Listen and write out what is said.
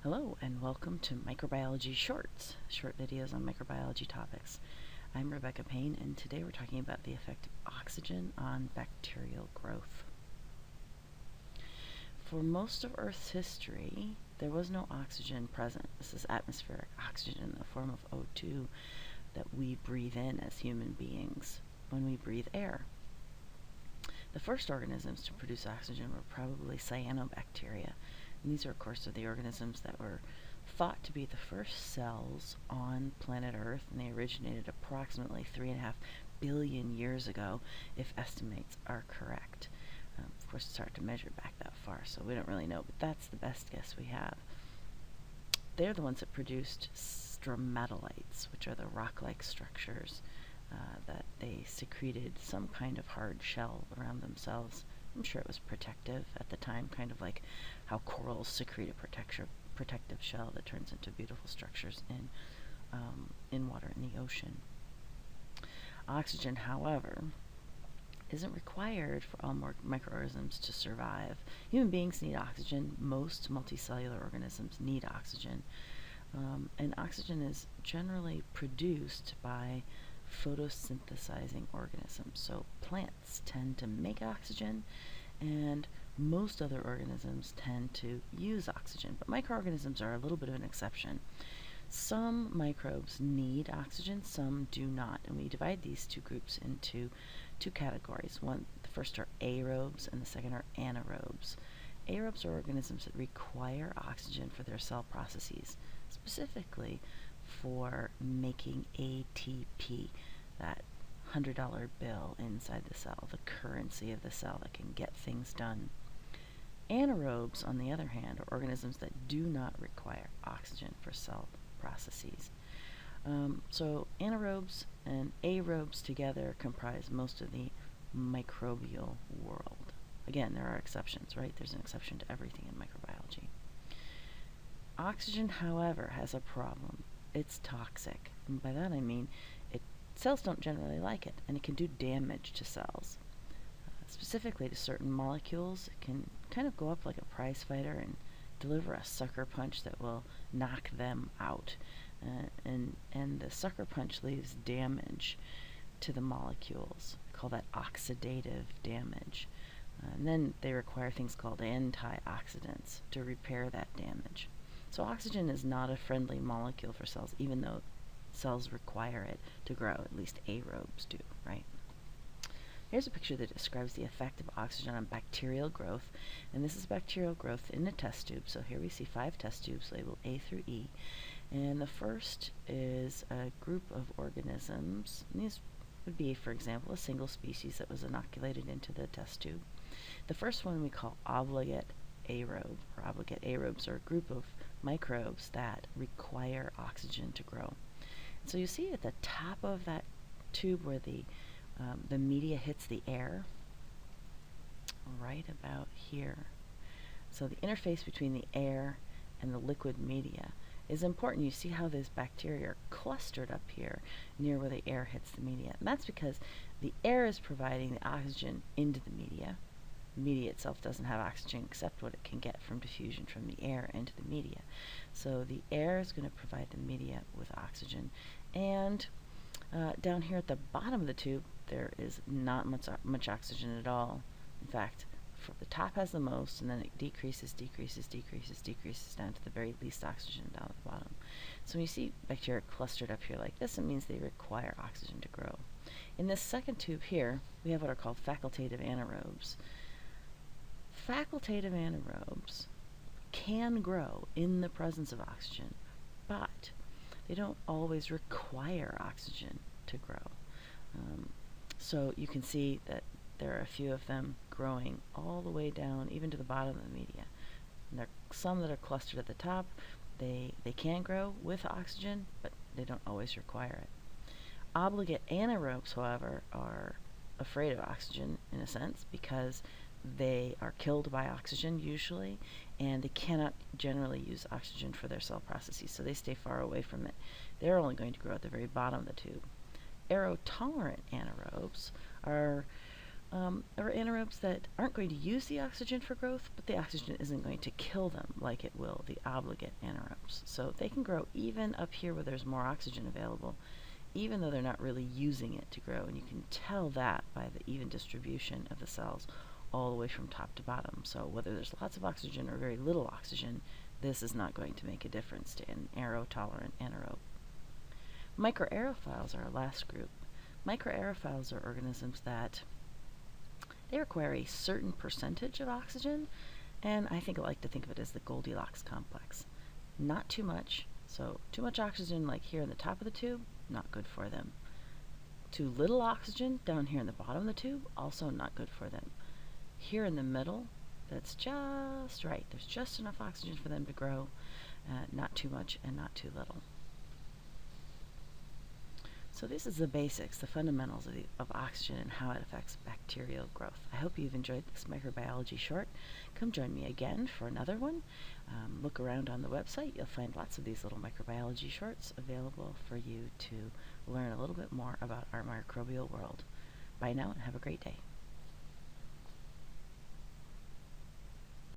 Hello and welcome to Microbiology Shorts, short videos on microbiology topics. I'm Rebecca Payne and today we're talking about the effect of oxygen on bacterial growth. For most of Earth's history, there was no oxygen present. This is atmospheric oxygen in the form of O2 that we breathe in as human beings when we breathe air. The first organisms to produce oxygen were probably cyanobacteria. And these are, of course, the organisms that were thought to be the first cells on planet Earth, and they originated approximately 3.5 billion years ago, if estimates are correct. Of course, it's hard to measure back that far, so we don't really know, but that's the best guess we have. They're the ones that produced stromatolites, which are the rock-like structures that they secreted some kind of hard shell around themselves. I'm sure it was protective at the time, kind of like how corals secrete a protective shell that turns into beautiful structures in water in the ocean. Oxygen, however, isn't required for all microorganisms to survive. Human beings need oxygen. Most multicellular organisms need oxygen. And oxygen is generally produced by photosynthesizing organisms. So plants tend to make oxygen, and most other organisms tend to use oxygen. But microorganisms are a little bit of an exception. Some microbes need oxygen, some do not. And we divide these two groups into two categories. The first are aerobes, and the second are anaerobes. Aerobes are organisms that require oxygen for their cell processes, specifically for making ATP, that $100 bill inside the cell, the currency of the cell that can get things done. Anaerobes, on the other hand, are organisms that do not require oxygen for cell processes. So anaerobes and aerobes together comprise most of the microbial world. Again, there are exceptions, right? There's an exception to everything in microbiology. Oxygen, however, has a problem. It's toxic. And by that I mean cells don't generally like it, and it can do damage to cells. Specifically to certain molecules, it can kind of go up like a prize fighter and deliver a sucker punch that will knock them out. And the sucker punch leaves damage to the molecules. We call that oxidative damage. And then they require things called antioxidants to repair that damage. So oxygen is not a friendly molecule for cells, even though cells require it to grow. At least aerobes do, right? Here's a picture that describes the effect of oxygen on bacterial growth. And this is bacterial growth in a test tube. So here we see 5 test tubes labeled A through E. And the first is a group of organisms. And these would be, for example, a single species that was inoculated into the test tube. The first one we call obligate aerobe, or obligate aerobes are a group of microbes that require oxygen to grow. So you see at the top of that tube where the media hits the air, right about here. So the interface between the air and the liquid media is important. You see how those bacteria are clustered up here near where the air hits the media. And that's because the air is providing the oxygen into the media. The media itself doesn't have oxygen except what it can get from diffusion from the air into the media. So the air is going to provide the media with oxygen. And down here at the bottom of the tube, there is not much oxygen at all. In fact, the top has the most, and then it decreases down to the very least oxygen down at the bottom. So when you see bacteria clustered up here like this, it means they require oxygen to grow. In this second tube here, we have what are called facultative anaerobes. Facultative anaerobes can grow in the presence of oxygen, but they don't always require oxygen to grow. So you can see that there are a few of them growing all the way down, even to the bottom of the media. And there are some that are clustered at the top. They can grow with oxygen, but they don't always require it. Obligate anaerobes, however, are afraid of oxygen in a sense because they are killed by oxygen usually, and they cannot generally use oxygen for their cell processes, so they stay far away from it. They're only going to grow at the very bottom of the tube. Aerotolerant anaerobes are or anaerobes that aren't going to use the oxygen for growth, but the oxygen isn't going to kill them like it will the obligate anaerobes. So they can grow even up here where there's more oxygen available, even though they're not really using it to grow. And you can tell that by the even distribution of the cells all the way from top to bottom. So whether there's lots of oxygen or very little oxygen, this is not going to make a difference to an aerotolerant anaerobe. Microaerophiles are our last group. Microaerophiles are organisms that they require a certain percentage of oxygen, and I like to think of it as the Goldilocks complex. Not too much, so too much oxygen like here in the top of the tube, not good for them. Too little oxygen down here in the bottom of the tube, also not good for them. Here in the middle, that's just right. There's just enough oxygen for them to grow, not too much and not too little. So this is the basics, the fundamentals of oxygen and how it affects bacterial growth. I hope you've enjoyed this microbiology short. Come join me again for another one. Look around on the website. You'll find lots of these little microbiology shorts available for you to learn a little bit more about our microbial world. Bye now and have a great day.